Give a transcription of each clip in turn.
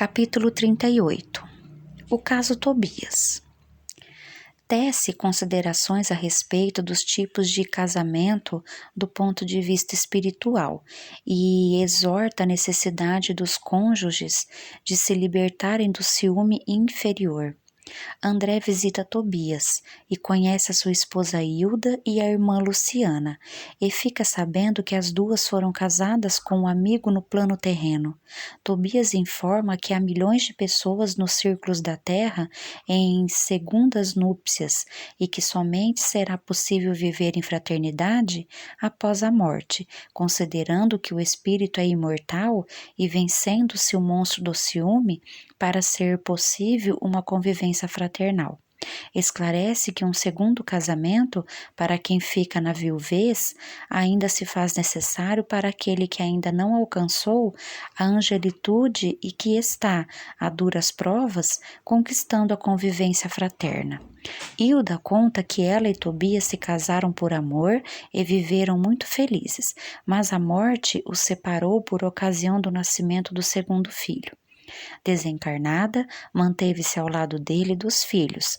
Capítulo 38. O caso Tobias. Tece considerações a respeito dos tipos de casamento do ponto de vista espiritual e exorta a necessidade dos cônjuges de se libertarem do ciúme inferior. André visita Tobias e conhece a sua esposa Hilda e a irmã Luciana, e fica sabendo que as duas foram casadas com um amigo no plano terreno. Tobias informa que há milhões de pessoas nos círculos da terra em segundas núpcias e que somente será possível viver em fraternidade após a morte, considerando que o espírito é imortal e vencendo-se o monstro do ciúme para ser possível uma convivência fraternal. Esclarece que um segundo casamento, para quem fica na viuvez, ainda se faz necessário para aquele que ainda não alcançou a angelitude e que está, a duras provas, conquistando a convivência fraterna. Hilda conta que ela e Tobias se casaram por amor e viveram muito felizes, mas a morte os separou por ocasião do nascimento do segundo filho. Desencarnada, manteve-se ao lado dele e dos filhos,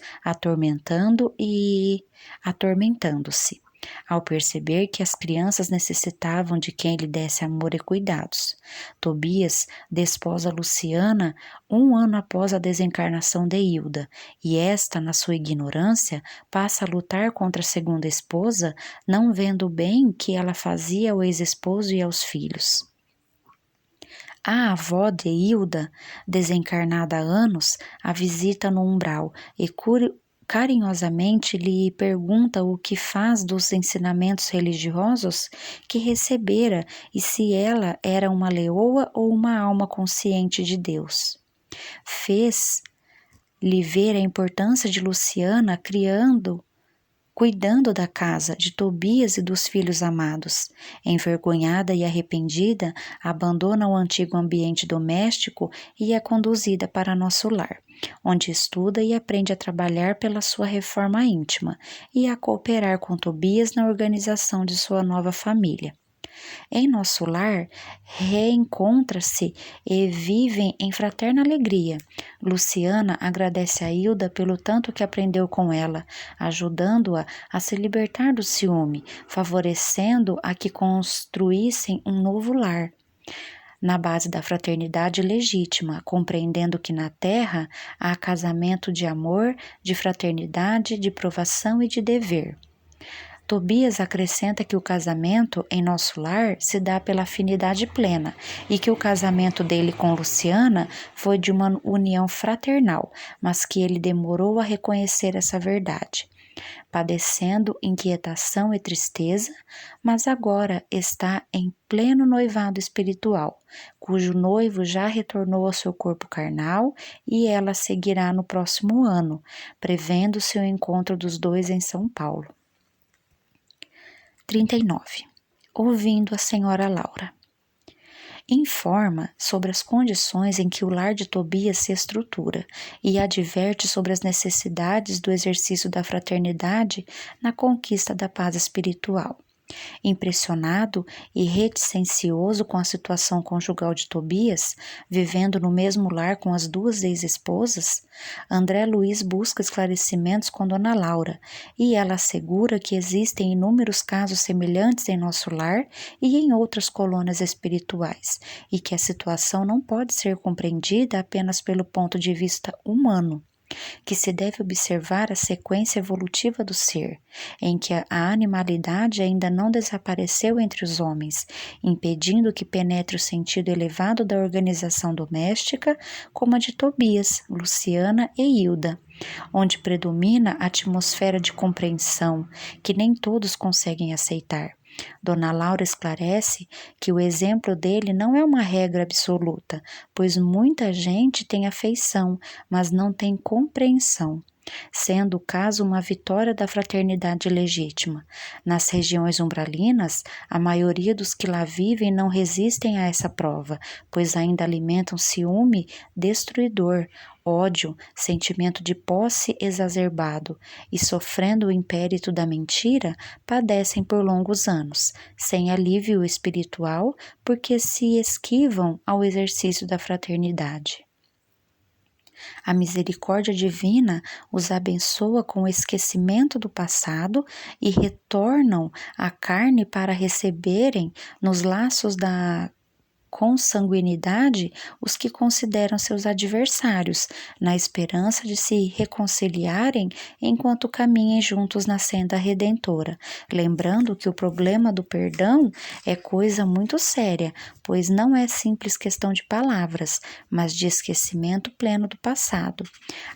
atormentando-se, ao perceber que as crianças necessitavam de quem lhe desse amor e cuidados. Tobias desposa Luciana 1 ano após a desencarnação de Hilda, e esta, na sua ignorância, passa a lutar contra a segunda esposa, não vendo o bem que ela fazia ao ex-esposo e aos filhos. A avó de Hilda, desencarnada há anos, a visita no umbral e carinhosamente lhe pergunta o que faz dos ensinamentos religiosos que recebera e se ela era uma leoa ou uma alma consciente de Deus. Fez-lhe ver a importância de Luciana cuidando da casa, de Tobias e dos filhos amados. Envergonhada e arrependida, abandona o antigo ambiente doméstico e é conduzida para nosso lar, onde estuda e aprende a trabalhar pela sua reforma íntima e a cooperar com Tobias na organização de sua nova família. Em nosso lar, reencontra-se e vivem em fraterna alegria. Luciana agradece a Hilda pelo tanto que aprendeu com ela, ajudando-a a se libertar do ciúme, favorecendo a que construíssem um novo lar, na base da fraternidade legítima, compreendendo que na terra há casamento de amor, de fraternidade, de provação e de dever. Tobias acrescenta que o casamento em nosso lar se dá pela afinidade plena e que o casamento dele com Luciana foi de uma união fraternal, mas que ele demorou a reconhecer essa verdade, padecendo inquietação e tristeza, mas agora está em pleno noivado espiritual, cujo noivo já retornou ao seu corpo carnal e ela seguirá no próximo ano, prevendo-se o encontro dos dois em São Paulo. 39. Ouvindo a senhora Laura. Informa sobre as condições em que o lar de Tobias se estrutura e adverte sobre as necessidades do exercício da fraternidade na conquista da paz espiritual. Impressionado e reticencioso com a situação conjugal de Tobias, vivendo no mesmo lar com as duas ex-esposas, André Luiz busca esclarecimentos com Dona Laura e ela assegura que existem inúmeros casos semelhantes em nosso lar e em outras colônias espirituais e que a situação não pode ser compreendida apenas pelo ponto de vista humano, que se deve observar a sequência evolutiva do ser, em que a animalidade ainda não desapareceu entre os homens, impedindo que penetre o sentido elevado da organização doméstica, como a de Tobias, Luciana e Hilda, onde predomina a atmosfera de compreensão, que nem todos conseguem aceitar. Dona Laura esclarece que o exemplo dele não é uma regra absoluta, pois muita gente tem afeição, mas não tem compreensão, sendo o caso uma vitória da fraternidade legítima. Nas regiões umbralinas, a maioria dos que lá vivem não resistem a essa prova, pois ainda alimentam ciúme destruidor, ódio, sentimento de posse exacerbado e, sofrendo o impérito da mentira, padecem por longos anos, sem alívio espiritual, porque se esquivam ao exercício da fraternidade. A misericórdia divina os abençoa com o esquecimento do passado e retornam à carne para receberem nos laços da consanguinidade os que consideram seus adversários, na esperança de se reconciliarem enquanto caminhem juntos na senda redentora. Lembrando que o problema do perdão é coisa muito séria, pois não é simples questão de palavras, mas de esquecimento pleno do passado.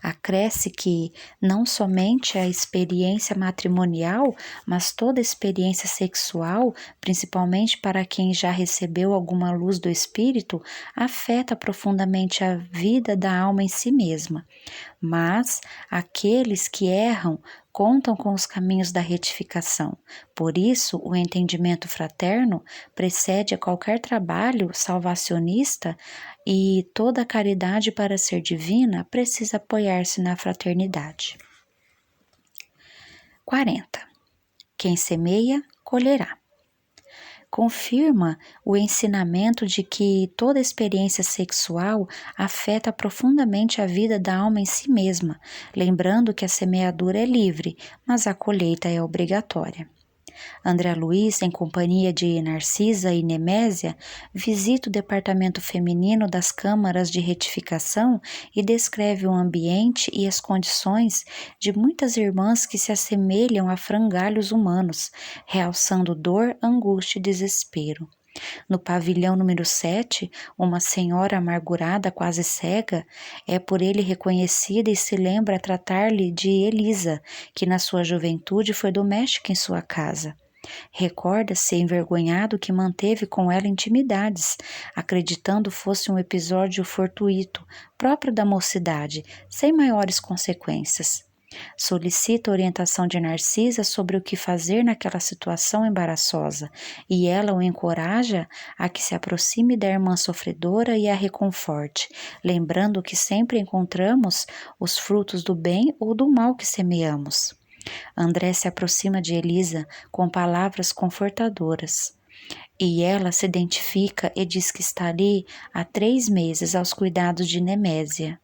Acresce que não somente a experiência matrimonial, mas toda experiência sexual, principalmente para quem já recebeu alguma luz do espírito, afeta profundamente a vida da alma em si mesma. Mas aqueles que erram contam com os caminhos da retificação. Por isso, o entendimento fraterno precede a qualquer trabalho salvacionista e toda a caridade para ser divina precisa apoiar-se na fraternidade. 40. Quem semeia, colherá. Confirma o ensinamento de que toda experiência sexual afeta profundamente a vida da alma em si mesma, lembrando que a semeadura é livre, mas a colheita é obrigatória. André Luiz, em companhia de Narcisa e Nemésia, visita o departamento feminino das câmaras de retificação e descreve o ambiente e as condições de muitas irmãs que se assemelham a frangalhos humanos, realçando dor, angústia e desespero. No pavilhão número 7, uma senhora amargurada, quase cega, é por ele reconhecida e se lembra tratar-lhe de Elisa, que na sua juventude foi doméstica em sua casa. Recorda-se envergonhado que manteve com ela intimidades, acreditando fosse um episódio fortuito, próprio da mocidade, sem maiores consequências. Solicita orientação de Narcisa sobre o que fazer naquela situação embaraçosa, e ela o encoraja a que se aproxime da irmã sofredora e a reconforte, lembrando que sempre encontramos os frutos do bem ou do mal que semeamos. André se aproxima de Elisa com palavras confortadoras. E ela se identifica e diz que está ali há 3 meses aos cuidados de Nemésia,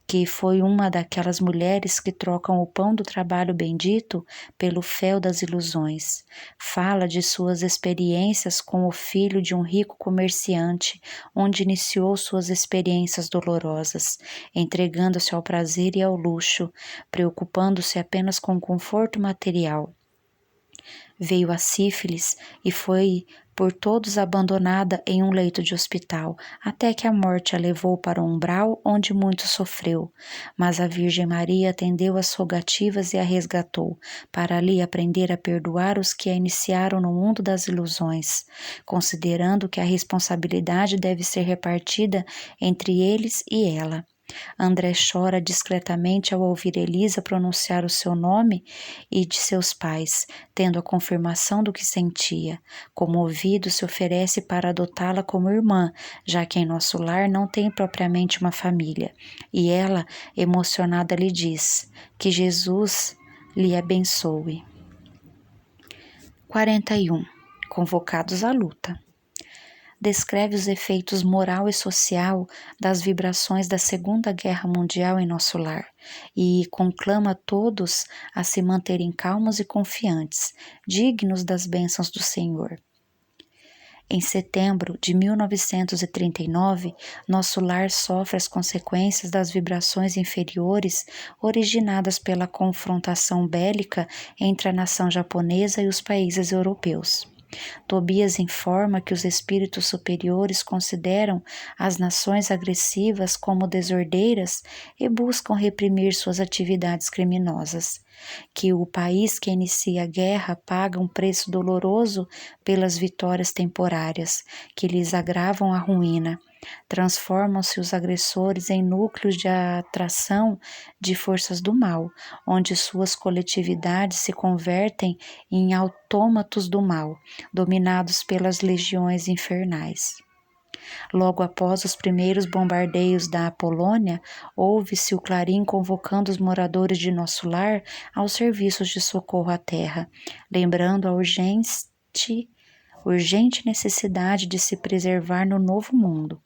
que foi uma daquelas mulheres que trocam o pão do trabalho bendito pelo fel das ilusões. Fala de suas experiências com o filho de um rico comerciante, onde iniciou suas experiências dolorosas, entregando-se ao prazer e ao luxo, preocupando-se apenas com o conforto material. Veio a sífilis e foi por todos abandonada em um leito de hospital, até que a morte a levou para o umbral onde muito sofreu. Mas a Virgem Maria atendeu às rogativas e a resgatou, para ali aprender a perdoar os que a iniciaram no mundo das ilusões, considerando que a responsabilidade deve ser repartida entre eles e ela. André chora discretamente ao ouvir Elisa pronunciar o seu nome e de seus pais, tendo a confirmação do que sentia. Comovido, se oferece para adotá-la como irmã, já que em nosso lar não tem propriamente uma família. E ela, emocionada, lhe diz: que Jesus lhe abençoe. 41. Convocados à luta. Descreve os efeitos moral e social das vibrações da Segunda Guerra Mundial em nosso lar e conclama todos a se manterem calmos e confiantes, dignos das bênçãos do Senhor. Em setembro de 1939, nosso lar sofre as consequências das vibrações inferiores originadas pela confrontação bélica entre a nação japonesa e os países europeus. Tobias informa que os espíritos superiores consideram as nações agressivas como desordeiras e buscam reprimir suas atividades criminosas, que o país que inicia a guerra paga um preço doloroso pelas vitórias temporárias, que lhes agravam a ruína. Transformam-se os agressores em núcleos de atração de forças do mal, onde suas coletividades se convertem em autômatos do mal, dominados pelas legiões infernais. Logo após os primeiros bombardeios da Polônia, ouve-se o clarim convocando os moradores de nosso lar aos serviços de socorro à terra, lembrando a urgente necessidade de se preservar no novo mundo.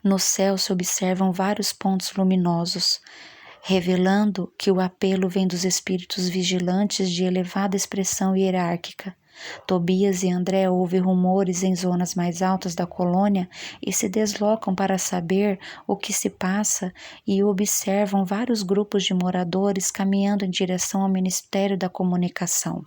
No céu se observam vários pontos luminosos, revelando que o apelo vem dos espíritos vigilantes de elevada expressão hierárquica. Tobias e André ouvem rumores em zonas mais altas da colônia e se deslocam para saber o que se passa e observam vários grupos de moradores caminhando em direção ao Ministério da Comunicação,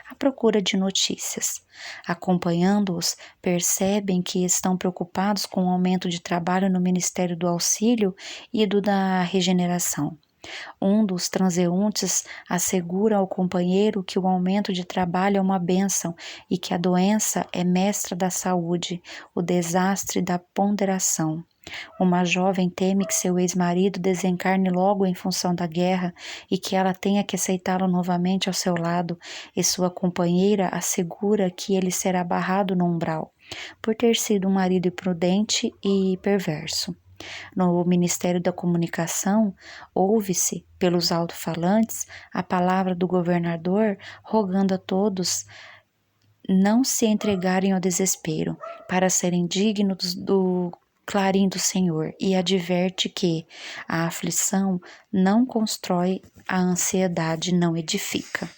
à procura de notícias. Acompanhando-os, percebem que estão preocupados com o aumento de trabalho no Ministério do Auxílio e do da Regeneração. Um dos transeuntes assegura ao companheiro que o aumento de trabalho é uma bênção e que a doença é mestra da saúde, o desastre da ponderação. Uma jovem teme que seu ex-marido desencarne logo em função da guerra e que ela tenha que aceitá-lo novamente ao seu lado, e sua companheira assegura que ele será barrado no umbral, por ter sido um marido imprudente e perverso. No Ministério da Comunicação, ouve-se, pelos alto-falantes, a palavra do governador rogando a todos não se entregarem ao desespero, para serem dignos do clarim do Senhor, e adverte que a aflição não constrói, a ansiedade não edifica.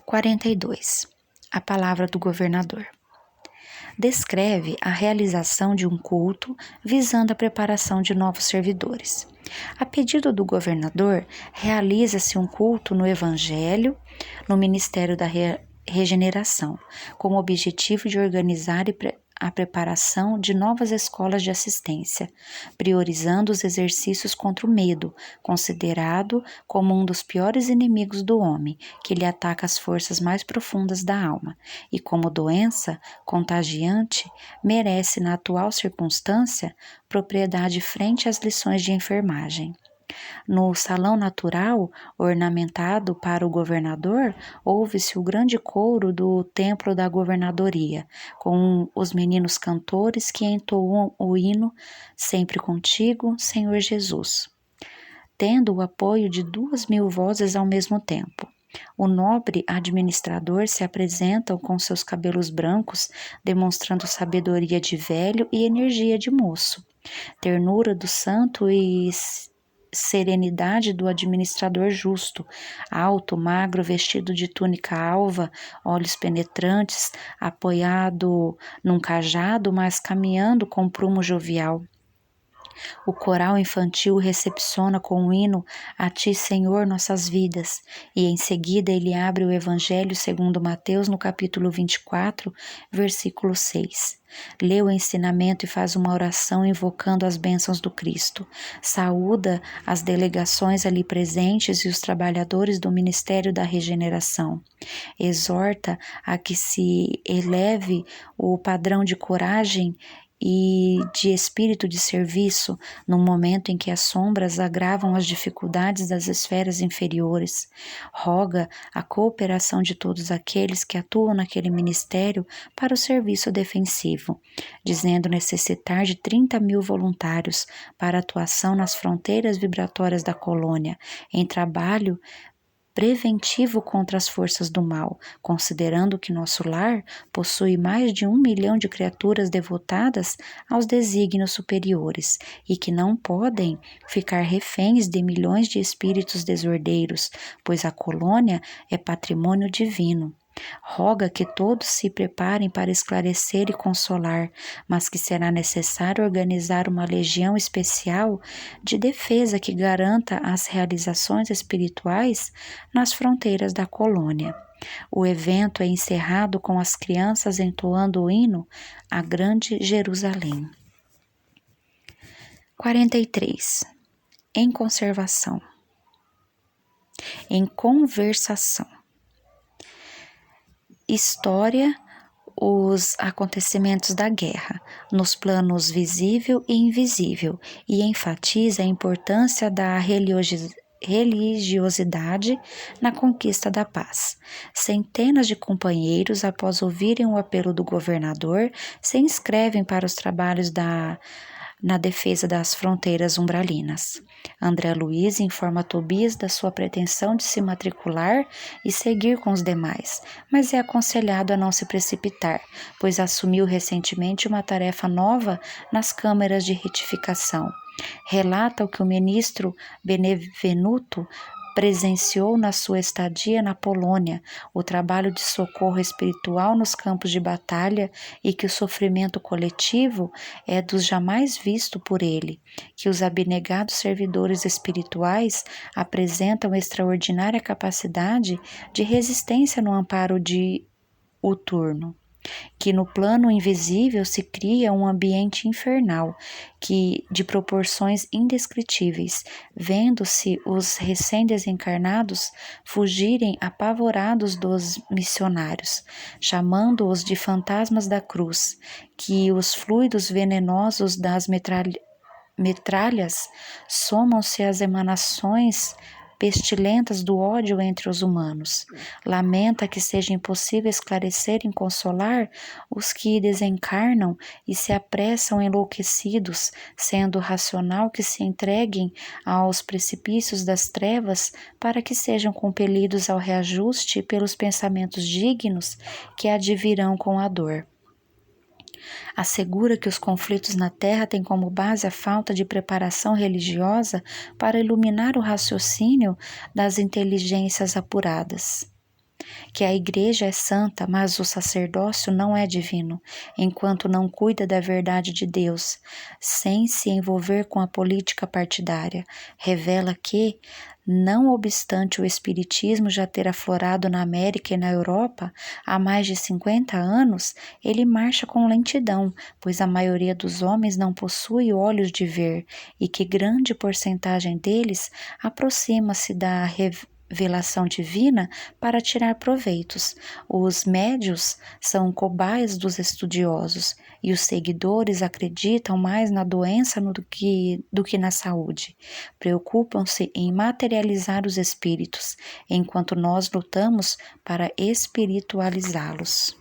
42. A palavra do governador. Descreve a realização de um culto visando a preparação de novos servidores. A pedido do governador, realiza-se um culto no Evangelho, no Ministério da Regeneração, com o objetivo de organizar a preparação de novas escolas de assistência, priorizando os exercícios contra o medo, considerado como um dos piores inimigos do homem, que lhe ataca as forças mais profundas da alma, e como doença contagiante, merece, na atual circunstância, propriedade frente às lições de enfermagem. No salão natural, ornamentado para o governador, ouve-se o grande coro do templo da governadoria, com os meninos cantores que entoam o hino Sempre Contigo, Senhor Jesus, tendo o apoio de 2.000 vozes ao mesmo tempo. O nobre administrador se apresenta com seus cabelos brancos, demonstrando sabedoria de velho e energia de moço, ternura do santo e serenidade do administrador justo, alto, magro, vestido de túnica alva, olhos penetrantes, apoiado num cajado, mas caminhando com prumo jovial. O coral infantil recepciona com o hino A Ti, Senhor, nossas vidas, e em seguida ele abre o Evangelho segundo Mateus no capítulo 24, versículo 6. Lê o ensinamento e faz uma oração invocando as bênçãos do Cristo. Saúda as delegações ali presentes e os trabalhadores do Ministério da Regeneração. Exorta a que se eleve o padrão de coragem e de espírito de serviço no momento em que as sombras agravam as dificuldades das esferas inferiores. Roga a cooperação de todos aqueles que atuam naquele ministério para o serviço defensivo, dizendo necessitar de 30.000 voluntários para atuação nas fronteiras vibratórias da colônia, em trabalho preventivo contra as forças do mal, considerando que nosso lar possui mais de 1 milhão de criaturas devotadas aos desígnios superiores e que não podem ficar reféns de milhões de espíritos desordeiros, pois a colônia é patrimônio divino. Roga que todos se preparem para esclarecer e consolar, mas que será necessário organizar uma legião especial de defesa que garanta as realizações espirituais nas fronteiras da colônia. O evento é encerrado com as crianças entoando o hino A Grande Jerusalém. 43. Em conservação. Em conversação. História, os acontecimentos da guerra, nos planos visível e invisível, e enfatiza a importância da religiosidade na conquista da paz. Centenas de companheiros, após ouvirem o apelo do governador, se inscrevem para os trabalhos da na defesa das fronteiras umbralinas. André Luiz informa Tobias da sua pretensão de se matricular e seguir com os demais, mas é aconselhado a não se precipitar, pois assumiu recentemente uma tarefa nova nas câmeras de retificação. Relata o que o ministro Benevenuto presenciou na sua estadia na Polônia, o trabalho de socorro espiritual nos campos de batalha e que o sofrimento coletivo é dos jamais visto por ele, que os abnegados servidores espirituais apresentam extraordinária capacidade de resistência no amparo diuturno, que no plano invisível se cria um ambiente infernal, que de proporções indescritíveis, vendo-se os recém-desencarnados fugirem apavorados dos missionários, chamando-os de fantasmas da cruz, que os fluidos venenosos das metralhas somam-se às emanações pestilentas do ódio entre os humanos. Lamenta que seja impossível esclarecer e consolar os que desencarnam e se apressam enlouquecidos, sendo racional que se entreguem aos precipícios das trevas para que sejam compelidos ao reajuste pelos pensamentos dignos que advirão com a dor. Assegura que os conflitos na Terra têm como base a falta de preparação religiosa para iluminar o raciocínio das inteligências apuradas. Que a Igreja é santa, mas o sacerdócio não é divino, enquanto não cuida da verdade de Deus, sem se envolver com a política partidária. Revela que, não obstante o Espiritismo já ter aflorado na América e na Europa há mais de 50 anos, ele marcha com lentidão, pois a maioria dos homens não possui olhos de ver, e que grande porcentagem deles aproxima-se da revelação divina para tirar proveitos. Os médios são cobaias dos estudiosos e os seguidores acreditam mais na doença do que na saúde. Preocupam-se em materializar os espíritos, enquanto nós lutamos para espiritualizá-los.